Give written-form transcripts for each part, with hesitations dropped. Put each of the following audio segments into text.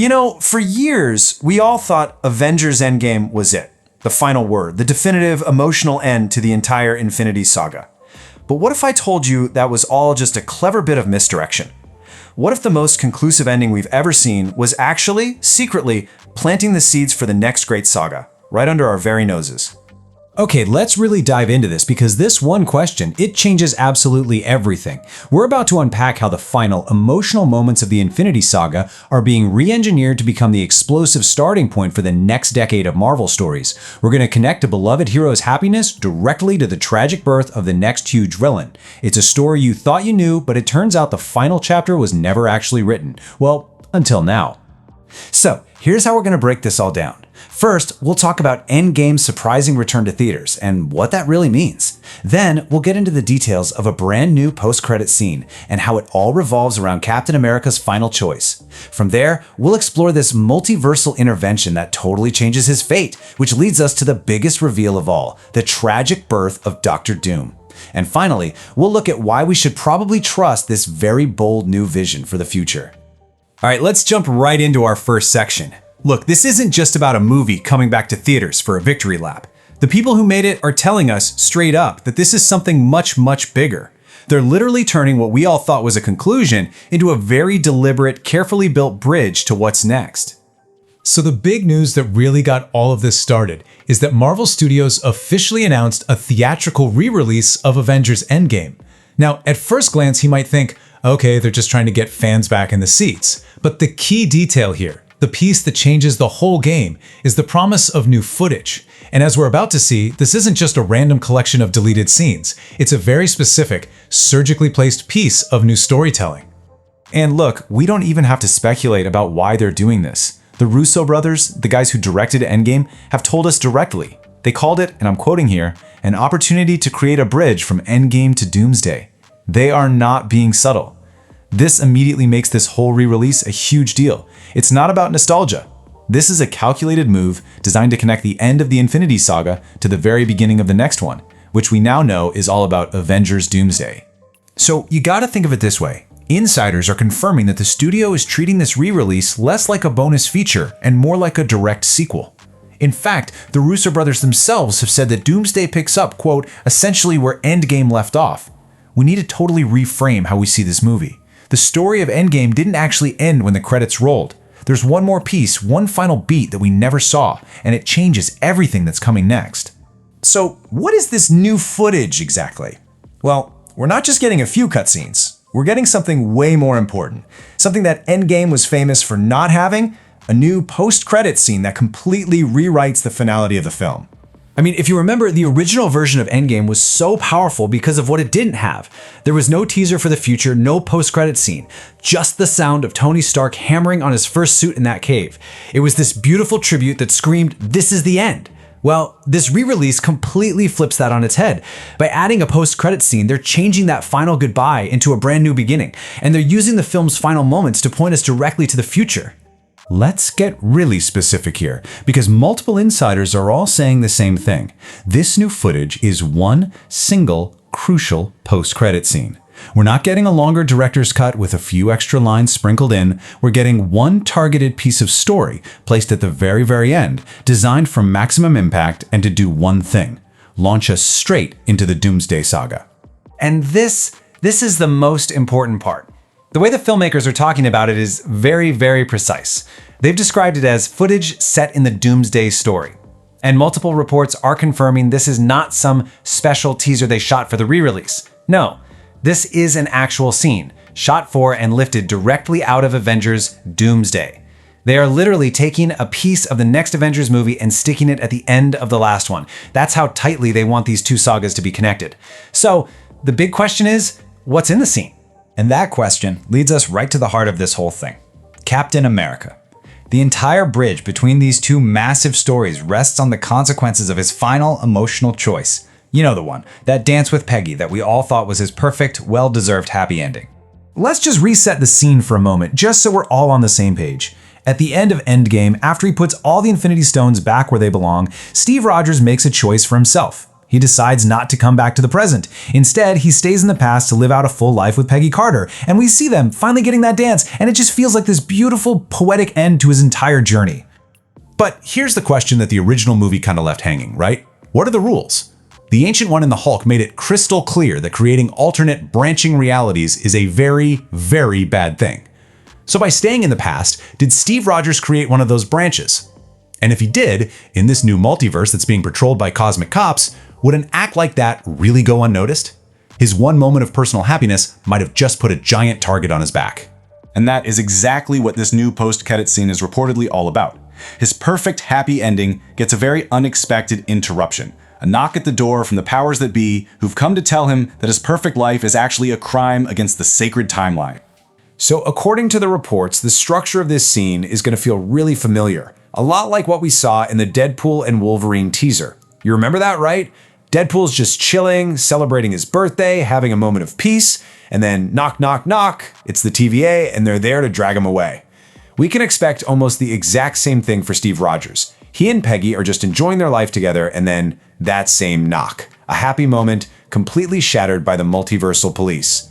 You know, for years, we all thought Avengers Endgame was it. The final word, the definitive emotional end to the entire Infinity Saga. But what if I told you that was all just a clever bit of misdirection? What if the most conclusive ending we've ever seen was actually, secretly, planting the seeds for the next great saga, right under our very noses? Okay, let's really dive into this because this one question, it changes absolutely everything. We're about to unpack how the final emotional moments of the Infinity Saga are being re-engineered to become the explosive starting point for the next decade of Marvel stories. We're going to connect a beloved hero's happiness directly to the tragic birth of the next huge villain. It's a story you thought you knew, but it turns out the final chapter was never actually written. Well, until now. So, here's how we're going to break this all down. First, we'll talk about Endgame's surprising return to theaters and what that really means. Then, we'll get into the details of a brand new post-credit scene and how it all revolves around Captain America's final choice. From there, we'll explore this multiversal intervention that totally changes his fate, which leads us to the biggest reveal of all, the tragic birth of Dr. Doom. And finally, we'll look at why we should probably trust this very bold new vision for the future. All right, let's jump right into our first section. Look, this isn't just about a movie coming back to theaters for a victory lap. The people who made it are telling us straight up that this is something much, much bigger. They're literally turning what we all thought was a conclusion into a very deliberate, carefully built bridge to what's next. So the big news that really got all of this started is that Marvel Studios officially announced a theatrical re-release of Avengers Endgame. Now, at first glance, you might think, okay, they're just trying to get fans back in the seats. But the key detail here, the piece that changes the whole game, is the promise of new footage. And as we're about to see, this isn't just a random collection of deleted scenes. It's a very specific, surgically placed piece of new storytelling. And look, we don't even have to speculate about why they're doing this. The Russo brothers, the guys who directed Endgame, have told us directly. They called it, and I'm quoting here, an opportunity to create a bridge from Endgame to Doomsday. They are not being subtle. This immediately makes this whole re-release a huge deal. It's not about nostalgia. This is a calculated move designed to connect the end of the Infinity Saga to the very beginning of the next one, which we now know is all about Avengers Doomsday. So you gotta think of it this way. Insiders are confirming that the studio is treating this re-release less like a bonus feature and more like a direct sequel. In fact, the Russo brothers themselves have said that Doomsday picks up, quote, essentially where Endgame left off. We need to totally reframe how we see this movie. The story of Endgame didn't actually end when the credits rolled. There's one more piece, one final beat that we never saw, and it changes everything that's coming next. So, what is this new footage exactly? Well, we're not just getting a few cutscenes. We're getting something way more important. Something that Endgame was famous for not having, a new post-credits scene that completely rewrites the finality of the film. I mean, if you remember, the original version of Endgame was so powerful because of what it didn't have. There was no teaser for the future, no post-credit scene, just the sound of Tony Stark hammering on his first suit in that cave. It was this beautiful tribute that screamed, "This is the end." Well, this re-release completely flips that on its head. By adding a post-credit scene, they're changing that final goodbye into a brand new beginning, and they're using the film's final moments to point us directly to the future. Let's get really specific here, because multiple insiders are all saying the same thing. This new footage is one single, crucial post-credit scene. We're not getting a longer director's cut with a few extra lines sprinkled in. We're getting one targeted piece of story placed at the very, very end, designed for maximum impact and to do one thing: launch us straight into the Doomsday Saga. And this is the most important part. The way the filmmakers are talking about it is very, very precise. They've described it as footage set in the Doomsday story. And multiple reports are confirming this is not some special teaser they shot for the re-release. No, this is an actual scene, shot for and lifted directly out of Avengers Doomsday. They are literally taking a piece of the next Avengers movie and sticking it at the end of the last one. That's how tightly they want these two sagas to be connected. So the big question is, what's in the scene? And that question leads us right to the heart of this whole thing. Captain America. The entire bridge between these two massive stories rests on the consequences of his final emotional choice. You know the one, that dance with Peggy that we all thought was his perfect, well-deserved happy ending. Let's just reset the scene for a moment, just so we're all on the same page. At the end of Endgame, after he puts all the Infinity Stones back where they belong, Steve Rogers makes a choice for himself. He decides not to come back to the present. Instead, he stays in the past to live out a full life with Peggy Carter, and we see them finally getting that dance, and it just feels like this beautiful, poetic end to his entire journey. But here's the question that the original movie kind of left hanging, right? What are the rules? The Ancient One in the Hulk made it crystal clear that creating alternate, branching realities is a very, very bad thing. So by staying in the past, did Steve Rogers create one of those branches? And if he did, in this new multiverse that's being patrolled by cosmic cops, would an act like that really go unnoticed? His one moment of personal happiness might have just put a giant target on his back. And that is exactly what this new post-credit scene is reportedly all about. His perfect happy ending gets a very unexpected interruption. A knock at the door from the powers that be, who've come to tell him that his perfect life is actually a crime against the sacred timeline. So according to the reports, the structure of this scene is going to feel really familiar. A lot like what we saw in the Deadpool and Wolverine teaser. You remember that, right? Deadpool's just chilling, celebrating his birthday, having a moment of peace, and then knock, knock, knock, it's the TVA, and they're there to drag him away. We can expect almost the exact same thing for Steve Rogers. He and Peggy are just enjoying their life together, and then that same knock. A happy moment, completely shattered by the multiversal police.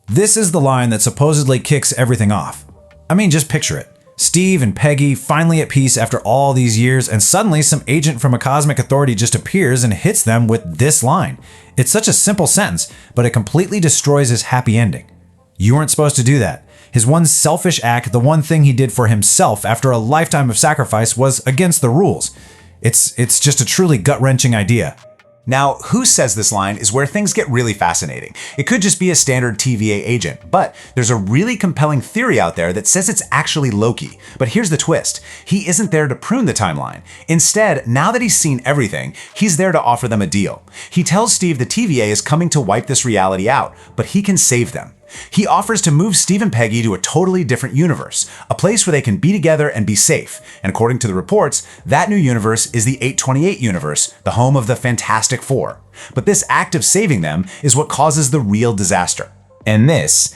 This is the line that supposedly kicks everything off. I mean, just picture it. Steve and Peggy finally at peace after all these years, and suddenly some agent from a cosmic authority just appears and hits them with this line. It's such a simple sentence, but it completely destroys his happy ending. You weren't supposed to do that. His one selfish act, the one thing he did for himself after a lifetime of sacrifice, was against the rules. It's just a truly gut-wrenching idea. Now, who says this line is where things get really fascinating. It could just be a standard TVA agent, but there's a really compelling theory out there that says it's actually Loki. But here's the twist. He isn't there to prune the timeline. Instead, now that he's seen everything, he's there to offer them a deal. He tells Steve the TVA is coming to wipe this reality out, but he can save them. He offers to move Steve and Peggy to a totally different universe, a place where they can be together and be safe. And according to the reports, that new universe is the 828 universe, the home of the Fantastic Four. But this act of saving them is what causes the real disaster. And this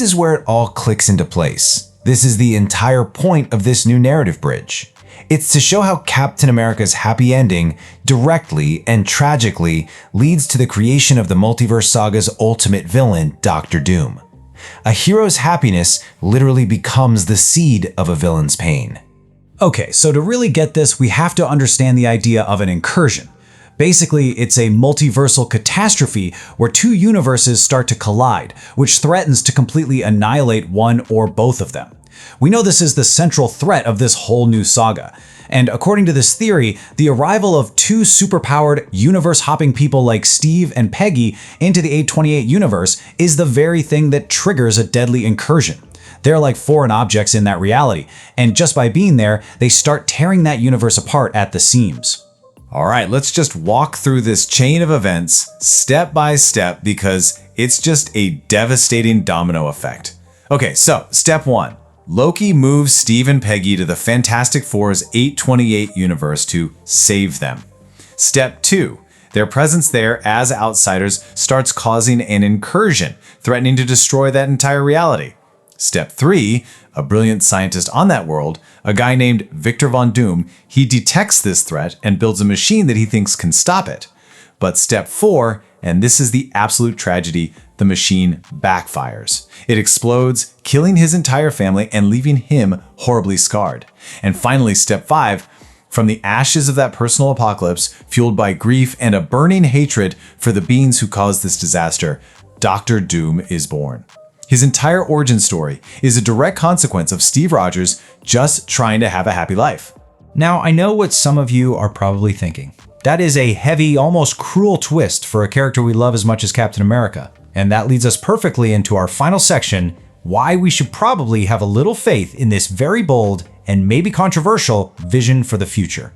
is where it all clicks into place. This is the entire point of this new narrative bridge. It's to show how Captain America's happy ending directly and tragically leads to the creation of the multiverse saga's ultimate villain, Doctor Doom. A hero's happiness literally becomes the seed of a villain's pain. Okay, so to really get this, we have to understand the idea of an incursion. Basically, it's a multiversal catastrophe where two universes start to collide, which threatens to completely annihilate one or both of them. We know this is the central threat of this whole new saga. And according to this theory, the arrival of two superpowered, universe-hopping people like Steve and Peggy into the 828 universe is the very thing that triggers a deadly incursion. They're like foreign objects in that reality, and just by being there, they start tearing that universe apart at the seams. All right, let's just walk through this chain of events step by step because it's just a devastating domino effect. Okay, so step 1. Loki moves Steve and Peggy to the Fantastic Four's 828 universe to save them. Step 2. Their presence there as outsiders starts causing an incursion, threatening to destroy that entire reality. Step 3. A brilliant scientist on that world, a guy named Victor Von Doom, he detects this threat and builds a machine that he thinks can stop it. But step 4, and this is the absolute tragedy, the machine backfires. It explodes, killing his entire family and leaving him horribly scarred. And finally, step 5, from the ashes of that personal apocalypse, fueled by grief and a burning hatred for the beings who caused this disaster, Doctor Doom is born. His entire origin story is a direct consequence of Steve Rogers just trying to have a happy life. Now, I know what some of you are probably thinking. That is a heavy, almost cruel twist for a character we love as much as Captain America. And that leads us perfectly into our final section, why we should probably have a little faith in this very bold and maybe controversial vision for the future.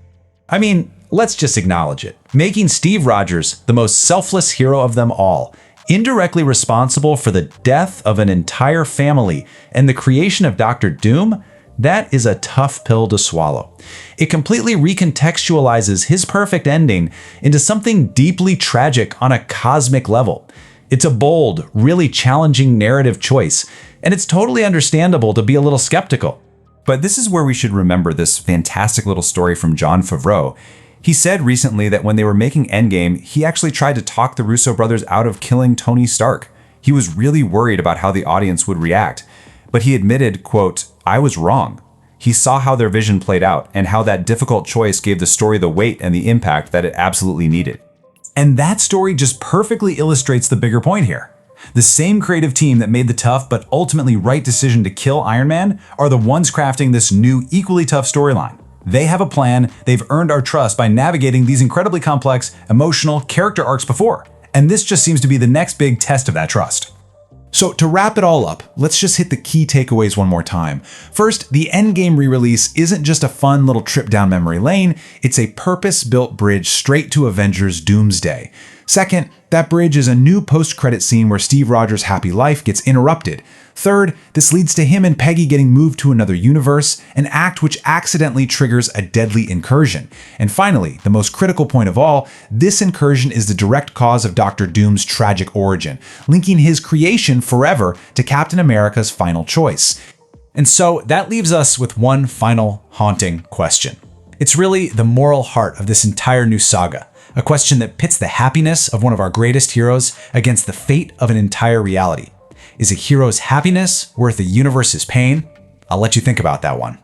I mean, let's just acknowledge it. Making Steve Rogers the most selfless hero of them all, indirectly responsible for the death of an entire family and the creation of Doctor Doom, that is a tough pill to swallow. It completely recontextualizes his perfect ending into something deeply tragic on a cosmic level. It's a bold, really challenging narrative choice, and it's totally understandable to be a little skeptical. But this is where we should remember this fantastic little story from Jon Favreau. He said recently that when they were making Endgame, he actually tried to talk the Russo brothers out of killing Tony Stark. He was really worried about how the audience would react. But he admitted, quote, "I was wrong." He saw how their vision played out and how that difficult choice gave the story the weight and the impact that it absolutely needed. And that story just perfectly illustrates the bigger point here. The same creative team that made the tough but ultimately right decision to kill Iron Man are the ones crafting this new, equally tough storyline. They have a plan, they've earned our trust by navigating these incredibly complex, emotional character arcs before. And this just seems to be the next big test of that trust. So to wrap it all up, let's just hit the key takeaways one more time. First, the Endgame re-release isn't just a fun little trip down memory lane, it's a purpose-built bridge straight to Avengers Doomsday. Second, that bridge is a new post-credit scene where Steve Rogers' happy life gets interrupted. Third, this leads to him and Peggy getting moved to another universe, an act which accidentally triggers a deadly incursion. And finally, the most critical point of all, this incursion is the direct cause of Doctor Doom's tragic origin, linking his creation forever to Captain America's final choice. And so that leaves us with one final haunting question. It's really the moral heart of this entire new saga. A question that pits the happiness of one of our greatest heroes against the fate of an entire reality. Is a hero's happiness worth the universe's pain? I'll let you think about that one.